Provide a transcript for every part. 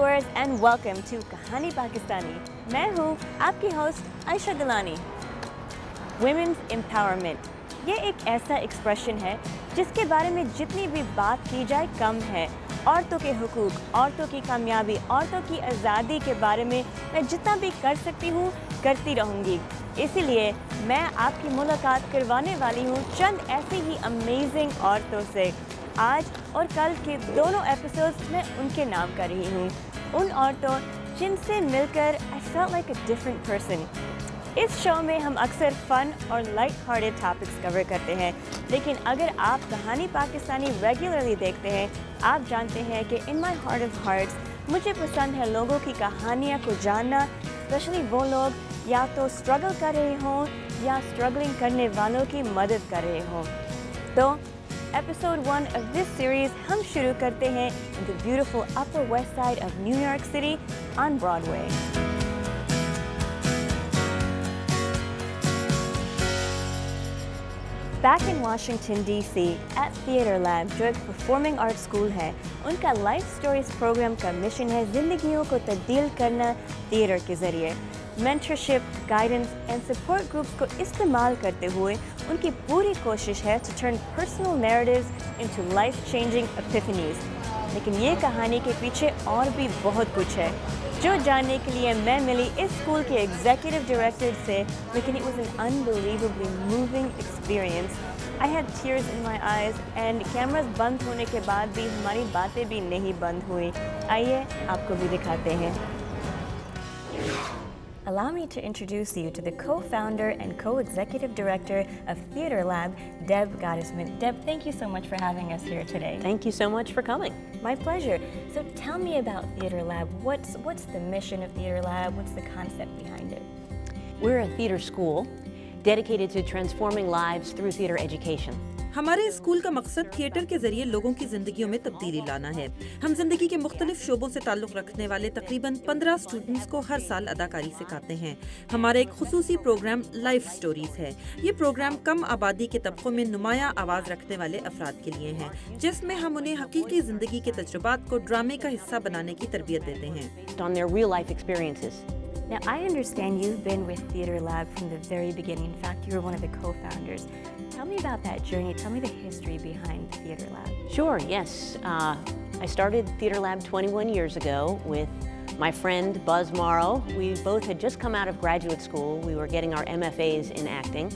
viewers and welcome to कहानी पाकिस्तानी। मैं हूँ आपकी host Ayesha Gilani. Women's empowerment ये एक ऐसा एक्सप्रेशन है जिसके बारे में जितनी भी बात की जाए कम है। औरतों के हुकूक, औरतों की कामयाबी, औरतों की आज़ादी के बारे में मैं जितना भी कर सकती हूँ करती रहूँगी। इसीलिए मैं आपकी मुलाकात करवाने वाली हूँ चंद ऐसी ही अमेजिंग औरतों से। आज और कल के दोनों एपिसोड्स में उनके नाम कर रही हूँ, उन औरतों जिनसे मिलकर I felt like a different person। इस शो में हम अक्सर फ़न और लाइट हार्टेड टॉपिक्स कवर करते हैं, लेकिन अगर आप कहानी पाकिस्तानी रेगुलरली देखते हैं, आप जानते हैं कि इन माई हार्ट ऑफ हार्ट्स मुझे पसंद है लोगों की कहानियाँ को जानना, स्पेशली वो लोग या तो स्ट्रगल कर रहे हों या स्ट्रगलिंग करने वालों की मदद कर रहे हों। तो Episode 1 of this series हम शुरू करते हैं in the beautiful Upper West Side of New York City on Broadway। Back in Washington DC at Theatre Lab, जो एक परफॉर्मिंग आर्ट स्कूल है, उनका लाइफ स्टोरीज प्रोग्राम का मिशन है जिंदगियों को तब्दील करना थिएटर के जरिए। Mentorship, guidance and support groups को इस्तेमाल करते हुए उनकी पूरी कोशिश है to turn personal narratives into life-changing epiphanies। लेकिन ये कहानी के पीछे और भी बहुत कुछ है जो जानने के लिए मैं मिली इस स्कूल के एग्जीक्यूटिव डायरेक्टर से, लेकिन it was an unbelievably moving experience। I had tears in my eyes and cameras बंद होने के बाद भी हमारी बातें भी नहीं बंद हुई। आइए आपको भी दिखाते हैं। Allow me to introduce you to the co-founder and co-executive director of Theatre Lab, Deb Gottesman. Deb, thank you so much for having us here today. Thank you so much for coming. My pleasure. So tell me about Theatre Lab. What's the mission of Theatre Lab? What's the concept behind it? We're a theater school dedicated to transforming lives through theater education. हमारे school का मकसद theatre के जरिए लोगों की जिंदगियों में तब्दीली लाना है। हम जिंदगी के मुख्तलिफ शोबों से ताल्लुक़ रखने वाले तकरीबन 15 स्टूडेंट्स को हर साल अदाकारी सिखाते हैं। हमारा एक खुसूसी प्रोग्राम लाइफ स्टोरीज है। ये प्रोग्राम कम आबादी के तबकों में नुमाया आवाज़ रखने वाले अफराद के लिए है, जिसमें हम उन्हें हकीकी जिंदगी के तजुर्बात को ड्रामे का हिस्सा बनाने की तरबियत देते हैं। On their real life experiences. Now, I understand you've been with Theatre Lab from the very beginning. In fact, you were one of the co-founders. Tell me about that journey. Tell me the history behind Theatre Lab. Sure, yes. I started Theatre Lab 21 years ago with my friend Buzz Morrow. We both had just come out of graduate school. We were getting our MFAs in acting.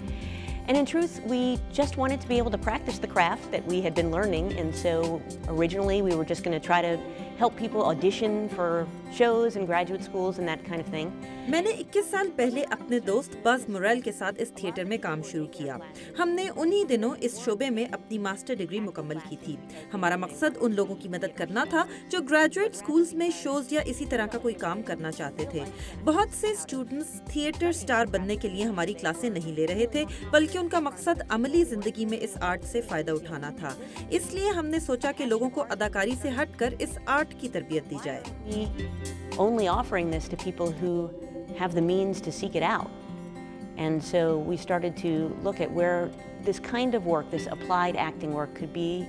And in truth, we just wanted to be able to practice the craft that we had been learning. And so originally we were just going to try to help people audition for shows and graduate schools and that kind of thing. मैंने 21 साल पहले अपने दोस्त buzz Morel के साथ इस theatre में काम शुरू किया। हमने उन्हीं दिनों इस शोबे में अपनी मास्टर डिग्री मुकम्मल की थी। हमारा मकसद उन लोगों की मदद करना था जो ग्रेजुएट स्कूल्स में शोज या इसी तरह का कोई काम करना चाहते थे। बहुत से स्टूडेंट्स थिएटर स्टार बनने के लिए हमारी क्लासें नहीं ले रहे थे, बल्कि उनका मकसद अमली जिंदगी में इस आर्ट से फायदा उठाना था। इसलिए हमने सोचा कि लोगों को अदाकारी से हटकर इस आर्ट की तरबियत दी जाए। Only offering this to people who have the means to seek it out. And so we started to look at where this kind of work, this applied acting work, could be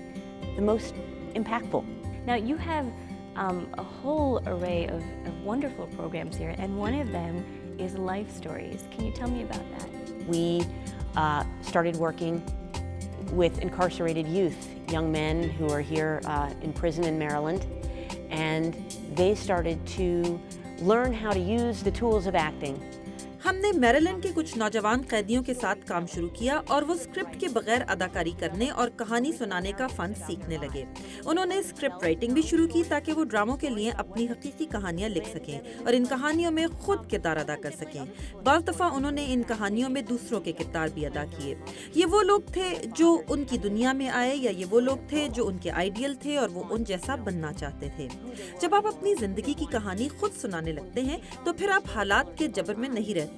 the most impactful. Now, you have a whole array of wonderful programs here, and one of them is life stories. Can you tell me about that? We started working with incarcerated youth, young men who are here in prison in Maryland, and they started to learn how to use the tools of acting. हमने Maryland के कुछ नौजवान कैदियों के साथ काम शुरू किया और वो स्क्रिप्ट के बगैर अदाकारी करने और कहानी सुनाने का फन सीखने लगे। उन्होंने स्क्रिप्ट राइटिंग भी शुरू की ताकि वो ड्रामों के लिए अपनी हकीकी कहानियां लिख सकें और इन कहानियों में खुद किरदार अदा कर सकें। बाज़ दफ़ा उन्होंने इन कहानियों में दूसरों के किरदार भी अदा किए। ये वो लोग थे जो उनकी दुनिया में आए या ये वो लोग थे जो उनके आइडियल थे और वो उन जैसा बनना चाहते थे। जब आप अपनी जिंदगी की कहानी खुद सुनाने लगते हैं तो फिर आप हालात के जबर में नहीं रहते,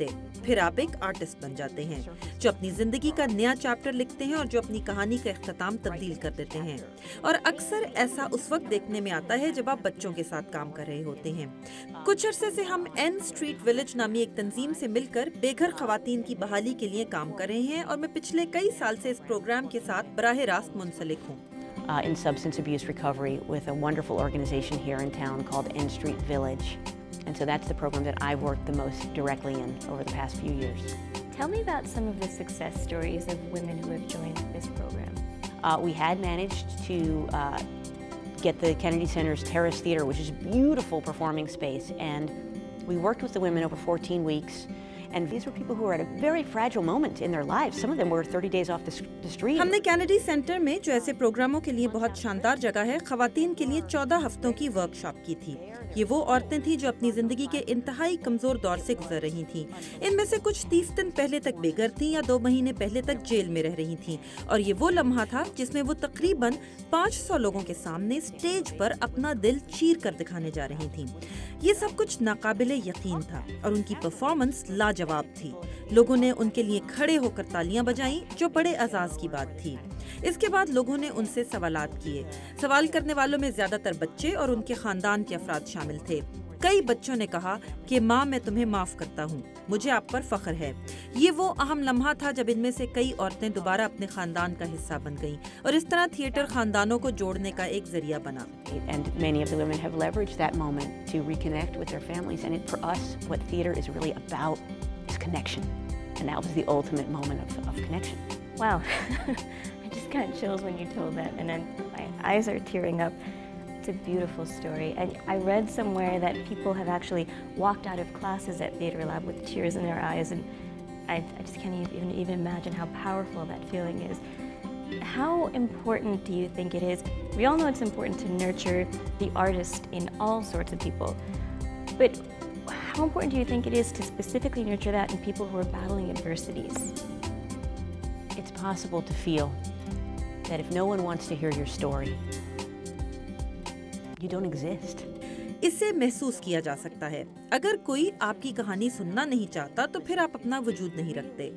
फिर आप एक आर्टिस्ट बन जाते हैं जो अपनी जिंदगी का नया चैप्टर लिखते हैं और जो अपनी कहानी का इख्तिताम तब्दील कर देते हैं। और अक्सर ऐसा उस वक्त देखने में आता है जब आप बच्चों के साथ काम कर रहे होते हैं। कुछ अरसे से हम एन स्ट्रीट विलेज नामी एक तंजीम से मिलकर बेघर खवातीन की बहाली के लिए काम कर रहे हैं और मैं पिछले कई साल से इस प्रोग्राम के साथ बराह रास्त मुंसलिक हूँ। in substance abuse recovery with a wonderful organization here in town called N Street Village. And so that's the program that I've worked the most directly in over the past few years. Tell me about some of the success stories of women who have joined this program. We had managed to get the Kennedy Center's Terrace Theater, which is a beautiful performing space, and we worked with the women over 14 weeks. And these were people who were at a very fragile moment in their lives. Some of them were 30 days off the street. हमने Kennedy centre में, जो ऐसे प्रोग्रामों के लिए बहुत शानदार जगह है, खवातीन के लिए 14 हफ्तों की वर्कशॉप की थी। ये वो औरतें थीं जो अपनी जिंदगी के इंतहाई कमजोर दौर से गुजर रही थीं। इनमें से कुछ 30 दिन पहले तक बेघर थीं या 2 महीने पहले तक जेल में रह रही थीं। और ये वो लम्हा था जिसमें वो तकरीबन 500 लोगों के सामने स्टेज पर अपना दिल चीर कर दिखाने जा रही थीं। ये सब कुछ नाकाबिले यकीन था और उनकी परफॉर्मेंस लाजवाब थी। लोगों ने उनके लिए खड़े होकर तालियां बजाईं, जो बड़े एजाज की बात थी। इसके बाद लोगों ने उनसे सवालात किए। सवाल करने वालों में ज्यादातर बच्चे और उनके खानदान के अफराद शामिल थे। कई बच्चों ने कहा कि माँ, मैं तुम्हें माफ करता हूँ, मुझे आप पर फख्र है। ये वो अहम लम्हा था जब इनमें से कई औरतें दोबारा अपने खानदान का हिस्सा बन गईं और इस तरह थिएटर खानदानों को जोड़ने का एक जरिया बना। And many of the women have leveraged that moment to reconnect with their families. And for us, what theater is really about is connection. And that was the ultimate moment of connection. Wow, I just got chills when you told that, and then my eyes are tearing up. It's a beautiful story. And I read somewhere that people have actually walked out of classes at Theater Lab with tears in their eyes, and I just can't even imagine how powerful that feeling is. How important do you think it is? We all know it's important to nurture the artist in all sorts of people, but how important do you think it is to specifically nurture that in people who are battling adversities? It's possible to feel that if no one wants to hear your story, you don't exist. इससे महसूस किया जा सकता है, अगर कोई आपकी कहानी सुनना नहीं चाहता तो फिर आप अपना वजूद नहीं रखते।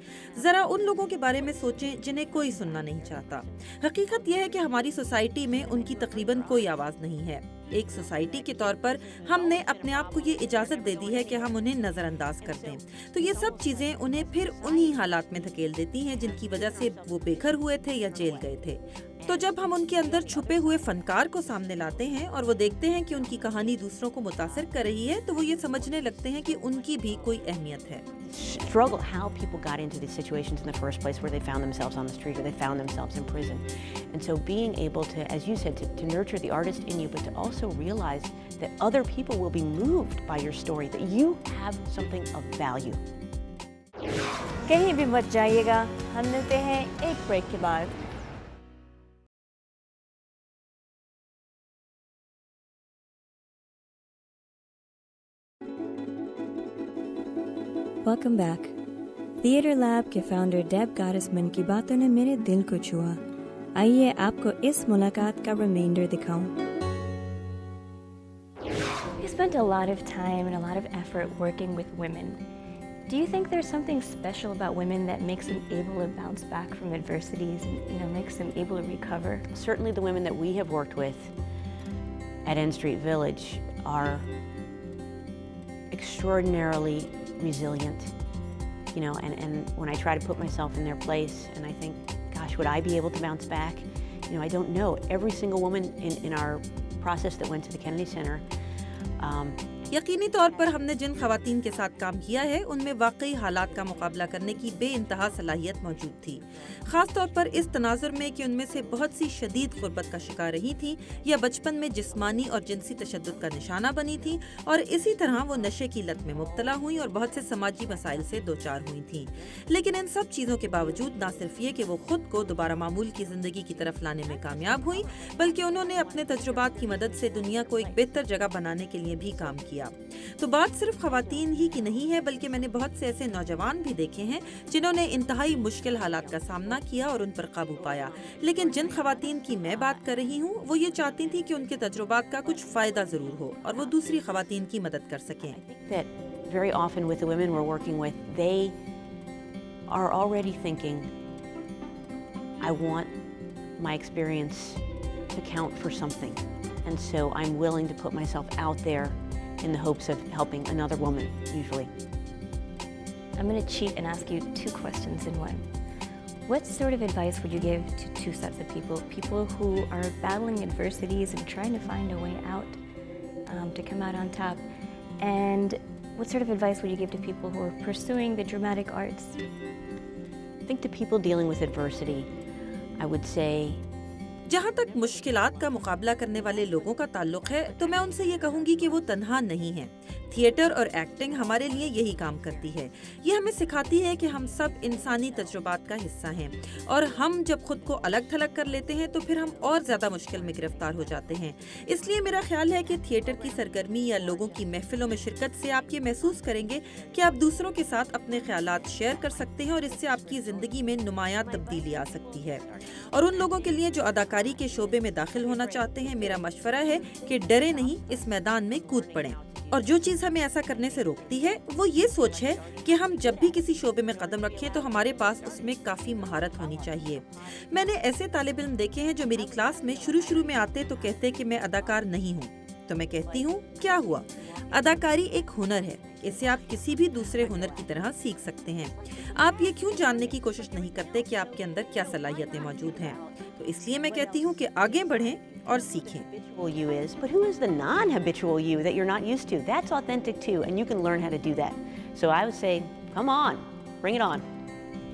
जरा उन लोगों के बारे में सोचें जिन्हें कोई सुनना नहीं चाहता। हकीकत यह है कि हमारी सोसाइटी में उनकी तकरीबन कोई आवाज नहीं है। एक सोसाइटी के तौर पर हमने अपने आप को ये इजाजत दे दी है कि हम उन्हें नजरअंदाज कर दें, तो ये सब चीजें उन्हें फिर उन्हीं हालात में धकेल देती हैं जिनकी वजह से वो बेघर हुए थे या जेल गए थे। तो जब हम उनके अंदर छुपे हुए फनकार को सामने लाते हैं और वो देखते हैं कि उनकी कहानी दूसरों को मुतासिर कर रही है, तो वो ये समझने लगते हैं कि उनकी भी कोई अहमियत है। Struggle, how people got into these situations in the first place, where they found themselves on the street or they found themselves in prison. And so being able to, as you said, to nurture the artist in you, but to also realize that other people will be moved by your story, that you have something of value. कहीं भी मत जाइएगा, हम मिलते हैं एक break के बाद। Welcome back. Theater Lab के फाउंडर डेब गारिस मन की बातों ने मेरे दिल को छुआ। आइए आपको इस मुलाकात का रिमाइंडर दिखाऊं। You spent a lot of time and a lot of effort working with women. Do you think there's something special about women that makes them able to bounce back from adversities and makes them able to recover? Certainly the women that we have worked with at N Street Village are extraordinarily resilient, and when I try to put myself in their place and I think, gosh, would I be able to bounce back? I don't know. Every single woman in our process that went to the Kennedy Center, यकीनी तौर पर हमने जिन खवातीन के साथ काम किया है उनमें वाकई हालात का मुकाबला करने की बेइंतहा सलाहियत मौजूद थी, खास तौर पर इस तनाजुर में कि उनमें से बहुत सी शदीद गुर्बत का शिकार रही थी या बचपन में जिस्मानी और जिनसी तशद्दुद का निशाना बनी थी, और इसी तरह वो नशे की लत में मुब्तला हुई और बहुत से समाजी मसाइल से दो चार हुई थी। लेकिन इन सब चीज़ों के बावजूद न सिर्फ ये कि वो खुद को दोबारा मामूल की जिंदगी की तरफ लाने में कामयाब हुई, बल्कि उन्होंने अपने तजुर्बात की मदद से दुनिया को एक बेहतर जगह बनाने के लिए भी काम किया। तो बात सिर्फ खवातीन ही की नहीं है, बल्कि मैंने बहुत से ऐसे नौजवान भी देखे हैं जिन्होंने इंतहाई मुश्किल हालात का सामना किया और उन पर काबू पाया। लेकिन जिन खवातीन की मैं बात कर रही हूँ वो ये चाहती थी कि उनके तजुर्बात का कुछ फायदा जरूर हो और वो दूसरी खवातीन की मदद कर सकें। Very often with the women we're working with, they are already thinking, I want my experience to count for something, and so I'm willing to put myself out there in the hopes of helping another woman, usually. I'm going to cheat and ask you two questions in one. what sort of advice would you give to two sets of people? People who are battling adversities and trying to find a way out, to come out on top. And what sort of advice would you give to people who are pursuing the dramatic arts? I think to people dealing with adversity, I would say, जहाँ तक मुश्किलात का मुकाबला करने वाले लोगों का ताल्लुक है तो मैं उनसे ये कहूँगी कि वो तन्हा नहीं हैं। थिएटर और एक्टिंग हमारे लिए यही काम करती है। ये हमें सिखाती है कि हम सब इंसानी तजुर्बात का हिस्सा हैं और हम जब खुद को अलग थलग कर लेते हैं तो फिर हम और ज़्यादा मुश्किल में गिरफ्तार हो जाते हैं। इसलिए मेरा ख्याल है कि थिएटर की सरगर्मी या लोगों की महफिलों में शिरकत से आप ये महसूस करेंगे कि आप दूसरों के साथ अपने ख्यालात शेयर कर सकते हैं और इससे आपकी ज़िंदगी में नुमायां तब्दीली आ सकती है। और उन लोगों के लिए जो अदाकारी के शोबे में दाखिल होना चाहते हैं, मेरा मशवरा है कि डरे नहीं, इस मैदान में कूद पड़ें। और जो चीज़ हमें ऐसा करने से रोकती है वो ये सोच है कि हम जब भी किसी शोबे में कदम रखें तो हमारे पास उसमें काफ़ी महारत होनी चाहिए। मैंने ऐसे तालिब इल्म देखे हैं जो मेरी क्लास में शुरू में आते तो कहते कि मैं अदाकार नहीं हूँ, तो मैं कहती हूँ क्या हुआ, अदाकारी एक हुनर है, इसे आप किसी भी दूसरे हुनर की तरह सीख सकते हैं। आप ये क्यों जानने की कोशिश नहीं करते कि आपके अंदर क्या सलाहियतें मौजूद हैं? तो इसलिए मैं कहती हूँ कि आगे बढ़ें और सीखें। habitual you is, but who is the non-habitual you that you're not used to? That's authentic too, and you can learn how to do that. So I would say, come on, bring it on.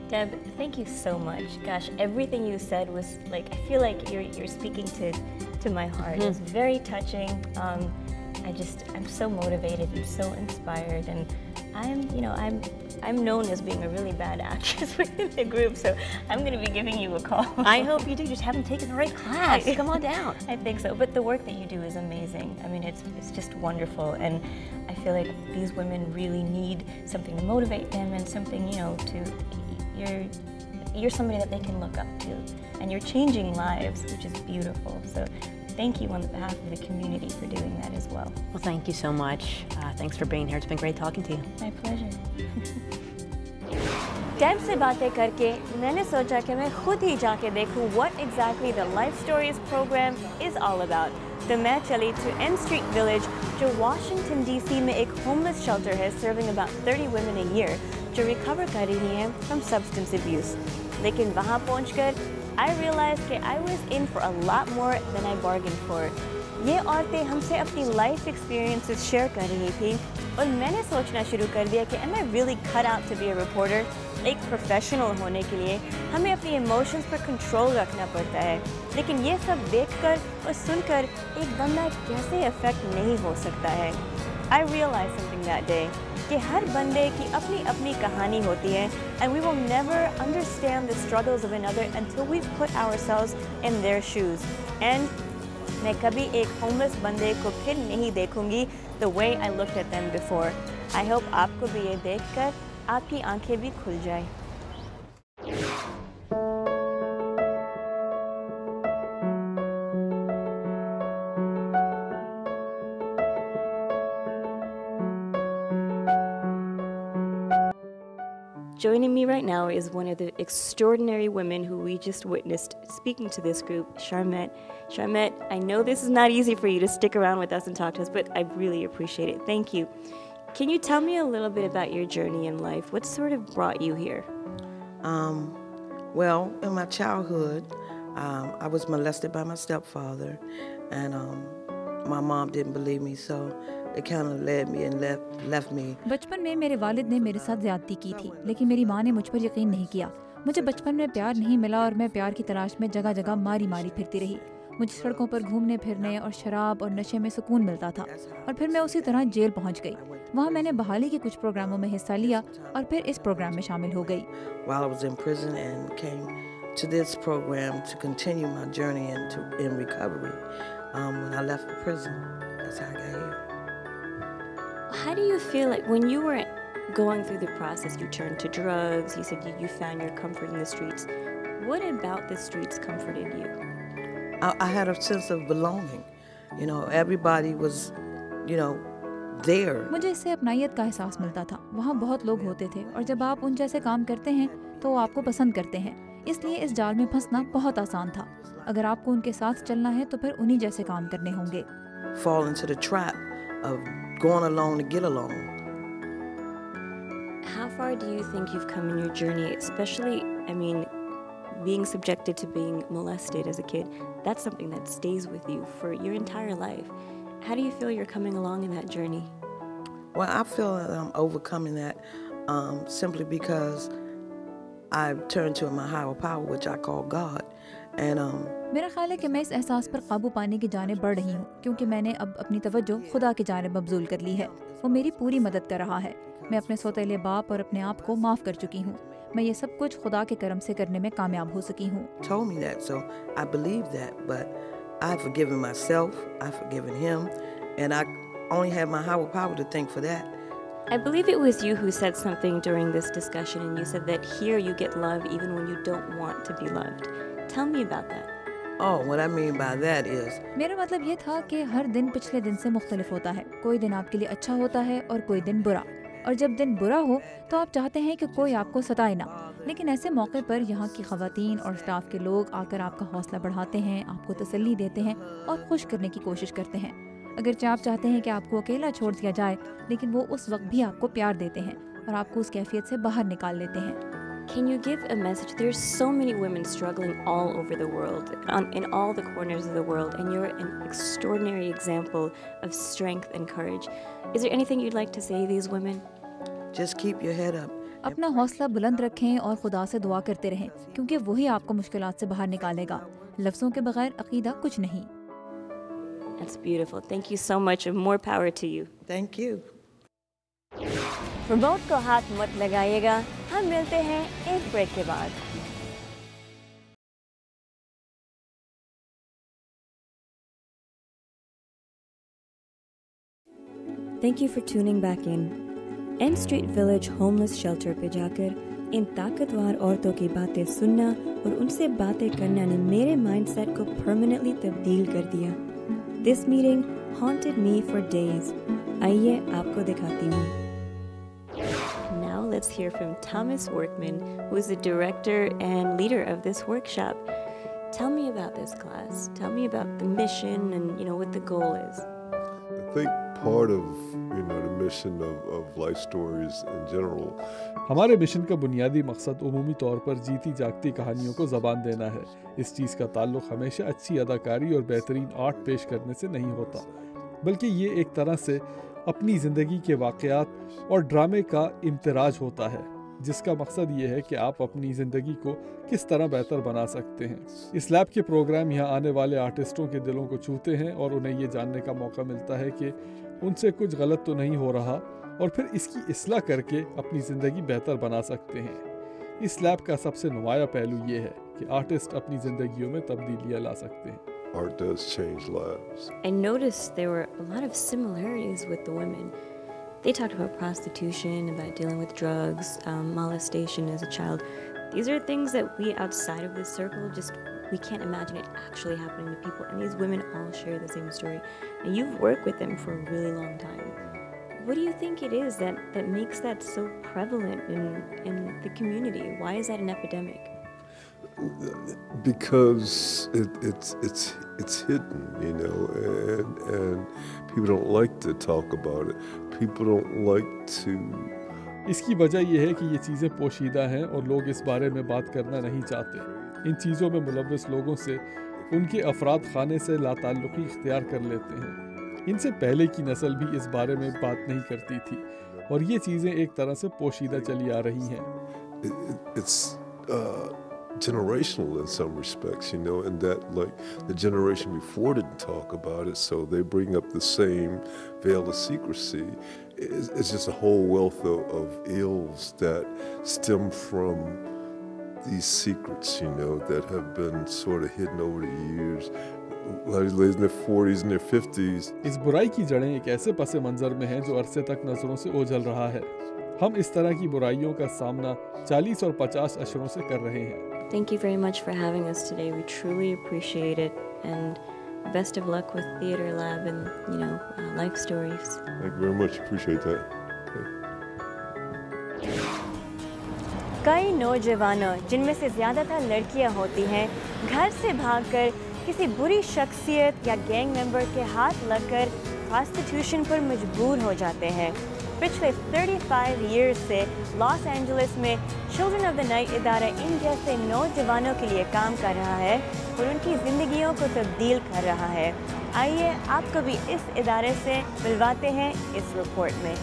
Deb, thank you so much. Gosh, everything you said was like, I feel like you're speaking to my heart. It was very touching. I'm so motivated and so inspired, and I'm known as being a really bad actress within the group, so I'm going to be giving you a call. I hope you do. Just haven't taken the right class. Come on down. I think so, but the work that you do is amazing. I mean, it's just wonderful, and I feel like these women really need something to motivate them and something, you're somebody that they can look up to, and you're changing lives, which is beautiful. So thank you on behalf of the community for doing that as well. Well, thank you so much. Thanks for being here. It's been great talking to you. My pleasure. डेब से बातें करके मैंने सोचा कि मैं खुद ही जाके देखूं what exactly the Life Stories program is all about. तो मैं चली to N Street Village, जो Washington DC में एक homeless shelter है, serving about 30 women a year, जो recover कर रही हैं from substance abuse. लेकिन वहाँ पहुँचकर I realized that I was in for a lot more than I bargained for. ये औरतें हमसे अपनी life experiences share कर रही थी और मैंने सोचना शुरू कर दिया कि am I really cut out to be a reporter? एक प्रोफेशनल होने के लिए हमें अपनी इमोशंस पर कंट्रोल रखना पड़ता है, लेकिन ये सब देखकर और सुनकर एक बंदा कैसे अफेक्ट नहीं हो सकता है। I realized something that day कि हर बंदे की अपनी अपनी कहानी होती है, and we will never understand the struggles of another until we put ourselves in their shoes. And मैं कभी एक homeless बंदे को फिर नहीं देखूंगी the way I looked at them before. I hope आपको भी ये देखकर आपकी आंखें भी खुल जाए। Joining me right now is one of the extraordinary women who we just witnessed speaking to this group, Sharmette. Sharmette, I know this is not easy for you to stick around with us and talk to us, but I really appreciate it. Thank you. Can you tell me a little bit about your journey in life? What sort of brought you here? Well, in my childhood, I was molested by my stepfather, and my mom didn't believe me, so it kind of led me and left me. बचपन में मेरे वालिद ने मेरे साथ ज्यादती की थी, लेकिन मेरी माँ ने मुझ पर यकीन नहीं किया। मुझे बचपन में प्यार नहीं मिला और मैं प्यार की तलाश में जगह जगह मारी फिरती रही। मुझे सड़कों पर घूमने फिरने और शराब और नशे में सुकून मिलता था, और फिर मैं उसी तरह जेल पहुंच गई। वहाँ मैंने बहाली के कुछ प्रोग्रामों में हिस्सा लिया और फिर इस प्रोग्राम में शामिल हो गई। While I was in prison and came to this program to continue my journey in recovery. When I left prison, that's how I got here. How do you feel like when you were going through the process, you turned to drugs, you said you found your comfort in the streets. What about the streets comforted you? I had a sense of belonging. Everybody was, there. मुझे इससे अपनायत का एहसास मिलता था। वहाँ बहुत लोग होते थे और जब आप उन जैसे काम करते हैं तो वो आपको पसंद करते हैं। इसलिए इस जाल में फंसना बहुत आसान था। अगर आपको उनके साथ चलना है तो फिर उन्हीं जैसे काम करने होंगे। Fall into the trap of going along to get along. How far do you think you've come in your journey, especially, being subjected to being molested as a kid, that's something that stays with you for your entire life. How do you feel you're coming along in that journey? Well, I feel that I'm overcoming that simply because I've turned to my higher power, which I call God. And मेरा ख्याल है कि मैं इस एहसास पर काबू पाने की जानिब बढ़ रही हूँ, क्योंकि मैंने अब अपनी तवज्जो खुदा की जानिब मबजूल कर ली है। वो मेरी पूरी मदद कर रहा है। मैं अपने सौतेले बाप और अपने आप को माफ़ कर चुकी हूँ। मैं ये सब कुछ खुदा के करम से करने में कामयाब हो सकी हूँ। told me that, so I believe that, but I've forgiven myself, I've forgiven him, and I only have my higher power to thank for that. I believe it was you who said something during this discussion, and you said that here you get love even when you don't want to be loved. Tell me about that. Oh, what I mean by that is मेरा मतलब ये था कि हर दिन पिछले दिन से मुख्तलिफ होता है। कोई दिन आपके लिए अच्छा होता है और कोई दिन बुरा। और जब दिन बुरा हो तो आप चाहते हैं कि कोई आपको सताए ना, लेकिन ऐसे मौके पर यहाँ की ख़वातीन और स्टाफ के लोग आकर आपका हौसला बढ़ाते हैं, आपको तसल्ली देते हैं और खुश करने की कोशिश करते हैं। अगरचे आप चाहते हैं कि आपको अकेला छोड़ दिया जाए, लेकिन वो उस वक्त भी आपको प्यार देते हैं और आपको उस कैफियत से बाहर निकाल लेते हैं। Can you give a message? There's so many women struggling all over the world, in all the corners of the world, and you're an extraordinary example of strength and courage. Is there anything you'd like to say to these women? just keep your head up. अपना हौसला बुलंद रखें और खुदा से दुआ करते रहें, क्योंकि वही आपको मुश्किलात से बाहर निकालेगा। लफ्ज़ों के बगैर अकीदा कुछ नहीं। That's beautiful. Thank you so much, and more power to you. Thank you. Remote को हाथ मत लगाइएगा। हम मिलते हैं एक ब्रेक के बाद। Thank you for tuning back in. N Street Village Homeless Shelter पे जाकर इन ताकतवर औरतों की बातें सुनना और उनसे बातें करना ने मेरे माइंडसेट को परमानेंटली तब्दील कर दिया। This meeting haunted me for days. आइए आपको दिखाती हूँ। Now let's hear from Thomas Workman, who is the director and leader of this workshop. Tell me about this class. Tell me about the mission and what the goal is. I think part of the mission of Life Stories in general. हमारे mission का बुनियादी मकसद उमूमी तौर पर जीती जागती कहानियों को ज़बान देना है। इस चीज़ का ताल्लुक़ हमेशा अच्छी अदाकारी और बेहतरीन आर्ट पेश करने से नहीं होता, बल्कि ये एक तरह से अपनी ज़िंदगी के वाक़यात और ड्रामे का इम्तिराज होता है, जिसका मकसद ये है कि आप अपनी ज़िंदगी को किस तरह बेहतर बना सकते हैं। इस लैब के प्रोग्राम यहाँ आने वाले आर्टिस्टों के दिलों को छूते हैं और उन्हें ये जानने का मौका मिलता है कि उनसे कुछ गलत तो नहीं हो रहा और फिर इसकी इस्लाह करके अपनी ज़िंदगी बेहतर बना सकते हैं। इस लैब का सबसे नुमाया पहलू ये है कि आर्टिस्ट अपनी ज़िंदगियों में तब्दीलियाँ ला सकते हैं। Art does change lives. I noticed there were a lot of similarities with the women. They talked about prostitution, about dealing with drugs, molestation as a child. These are things that we outside of this circle we can't imagine it actually happening to people. And these women all share the same story. And you've worked with them for a really long time. What do you think it is that makes that so prevalent in the community? Why is that an epidemic? Because it's hidden, and people don't like to talk about it. People don't like to. इसकी वजह यह है कि ये चीज़ें पोशीदा हैं और लोग इस बारे में बात करना नहीं चाहते। इन चीज़ों में मुलव्वस लोगों से उनके अफराद खाने से लाताल्लुक़ी इख्तियार कर लेते हैं। इनसे पहले की नस्ल भी इस बारे में बात नहीं करती थी और ये चीज़ें एक तरह से पोशीदा चली आ रही हैं। It's generational in some respects, and that the generation before didn't talk about it, so they bring up the same veil of secrecy. It's just a whole wealth of ills that stem from these secrets, that have been sort of hidden over the years. Ladies in their 40s and their 50s. इस बुराई की जड़ें एक ऐसे पसे मंजर में हैं जो अरसे तक नजरों से ओझल रहा है। हम इस तरह की बुराइयों का सामना 40 और 50 अशरों से कर रहे हैं। Thank you very much for having us today. We truly appreciate it, and best of luck with Theater Lab and Life Stories. Thank you very much. Appreciate that. कई नौजवानों, जिनमें से ज़्यादातर लड़कियां होती हैं, घर से भागकर किसी बुरी शख्सियत या गैंग मेंबर के हाथ लगकर प्रोस्टिट्यूशन पर मजबूर हो जाते हैं। पिछले 35 ईयर्स से लॉस एंजलिस में चिल्ड्रन ऑफ द नाइट इदारा इन जैसे नौजवानों के लिए काम कर रहा है और उनकी ज़िंदगियों को तब्दील कर रहा है। आइए आपको भी इस इदारे से मिलवाते हैं इस रिपोर्ट में।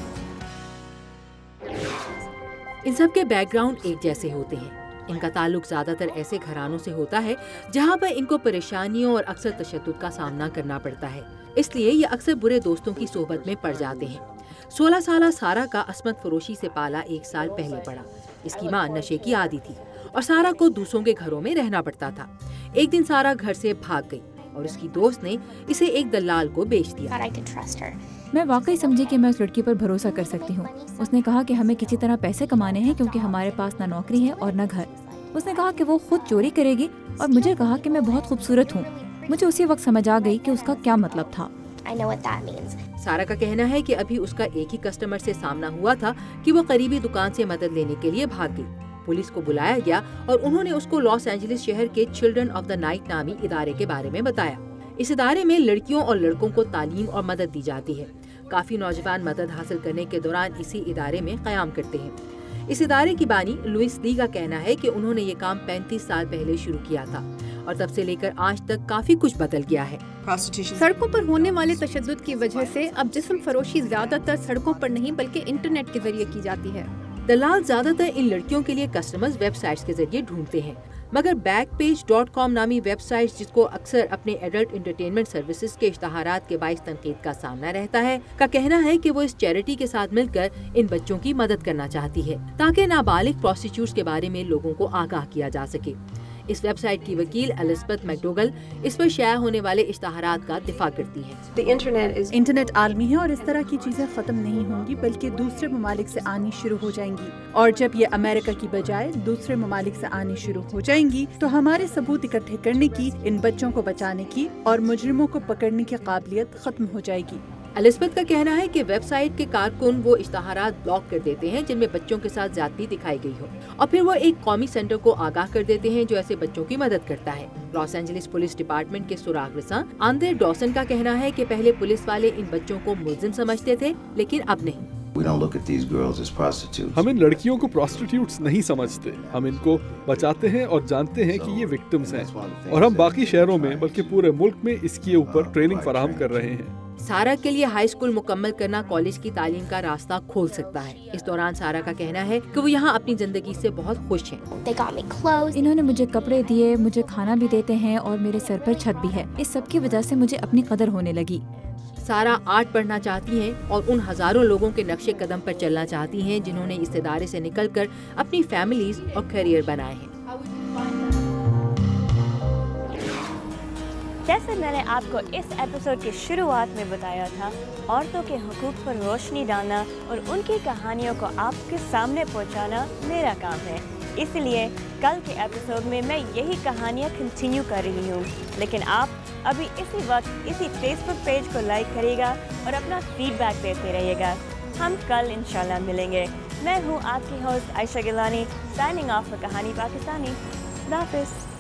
इन सब के बैकग्राउंड एक जैसे होते हैं। इनका ताल्लुक ज़्यादातर ऐसे घरानों से होता है जहाँ पर इनको परेशानियों और अक्सर तशद्दुद का सामना करना पड़ता है, इसलिए ये अक्सर बुरे दोस्तों की सोबत में पड़ जाते हैं। 16 साला सारा का अस्मत फरोशी से पाला 1 साल पहले पड़ा। इसकी मां नशे की आदी थी और सारा को दूसरों के घरों में रहना पड़ता था। एक दिन सारा घर से भाग गई और उसकी दोस्त ने इसे एक दलाल को बेच दिया। मैं वाकई समझी कि मैं उस लड़की पर भरोसा कर सकती हूँ। उसने कहा कि हमें किसी तरह पैसे कमाने हैं क्योंकि हमारे पास ना नौकरी है और न घर। उसने कहा कि वो खुद चोरी करेगी और मुझे कहा कि मैं बहुत खूबसूरत हूँ। मुझे उसी वक्त समझ आ गई कि उसका क्या मतलब था। सारा का कहना है कि अभी उसका एक ही कस्टमर से सामना हुआ था कि वो करीबी दुकान से मदद लेने के लिए भाग गई। पुलिस को बुलाया गया और उन्होंने उसको लॉस एंजलिस शहर के चिल्ड्रन ऑफ द नाइट नामी इदारे के बारे में बताया। इस इदारे में लड़कियों और लड़कों को तालीम और मदद दी जाती है। काफी नौजवान मदद हासिल करने के दौरान इसी इदारे में क़याम करते हैं। इस इदारे की बानी लुइस ली का कहना है कि उन्होंने ये काम 35 साल पहले शुरू किया था और तब से लेकर आज तक काफी कुछ बदल गया है। सड़कों पर होने वाले तशद्दुद की वजह से अब जिस्म फरोशी ज्यादातर सड़कों पर नहीं बल्कि इंटरनेट के जरिए की जाती है। दलाल ज्यादातर इन लड़कियों के लिए कस्टमर्स वेबसाइट्स के जरिए ढूंढते हैं, मगर backpage.com नामी वेबसाइट जिसको अक्सर अपने एडल्ट एंटरटेनमेंट सर्विसेज के इश्तहारात के बाइस तनकीद का सामना रहता है, का कहना है कि वो इस चैरिटी के साथ मिलकर इन बच्चों की मदद करना चाहती है ताकि नाबालिग प्रोस्टिट्यूट्स के बारे में लोगों को आगाह किया जा सके। इस वेबसाइट की वकील एलिज़ाबेथ मैकडोगल इस पर शाया होने वाले इश्तहारात का दिफा करती है। इंटरनेट आलमी है और इस तरह की चीजें खत्म नहीं होंगी बल्कि दूसरे ममालिक से आनी शुरू हो जाएंगी, और जब ये अमेरिका की बजाय दूसरे ममालिक से आनी शुरू हो जाएंगी तो हमारे सबूत इकट्ठे करने की, इन बच्चों को बचाने की और मुजरिमों को पकड़ने की काबिलियत खत्म हो जाएगी। एलिज़ाबेथ का कहना है कि वेबसाइट के कारकुन वो इश्तहारात ब्लॉक कर देते हैं जिनमें बच्चों के साथ ज्यादती दिखाई गई हो, और फिर वो एक कौमी सेंटर को आगाह कर देते हैं जो ऐसे बच्चों की मदद करता है। लॉस एंजलिस पुलिस डिपार्टमेंट के सुराग रसां आंद्रे डॉसन का कहना है कि पहले पुलिस वाले इन बच्चों को मुल्जिम समझते थे, लेकिन अब नहीं। हम इन लड़कियों को प्रोस्टिट्यूट्स नहीं समझते। हम इनको बचाते हैं और जानते हैं कि ये विक्टिम्स हैं, और हम बाकी शहरों में बल्कि पूरे मुल्क में इसके ऊपर ट्रेनिंग फराहम कर रहे हैं। सारा के लिए हाई स्कूल मुकम्मल करना कॉलेज की तालीम का रास्ता खोल सकता है। इस दौरान सारा का कहना है कि वो यहाँ अपनी जिंदगी से बहुत खुश हैं। इन्होंने मुझे कपड़े दिए, मुझे खाना भी देते हैं और मेरे सर पर छत भी है। इस सब की वजह से मुझे अपनी कदर होने लगी। सारा आर्ट पढ़ना चाहती हैं और उन हजारों लोगों के नक्शे कदम पर चलना चाहती हैं जिन्होंने इस इदारे से निकलकर अपनी फैमिलीज और करियर बनाए हैं। जैसे मैंने आपको इस एपिसोड की शुरुआत में बताया था, औरतों के हुकूक पर रोशनी डालना और उनकी कहानियों को आपके सामने पहुंचाना मेरा काम है। इसलिए कल के एपिसोड में मैं यही कहानियाँ कंटिन्यू कर रही हूँ, लेकिन आप अभी इसी वक्त इसी फेसबुक पेज को लाइक करिएगा और अपना फीडबैक देते रहिएगा। हम कल इंशाल्लाह मिलेंगे। मैं हूँ आपकी host Ayesha Gilani, signing off for Kahani Pakistani. खुदा हाफिज़।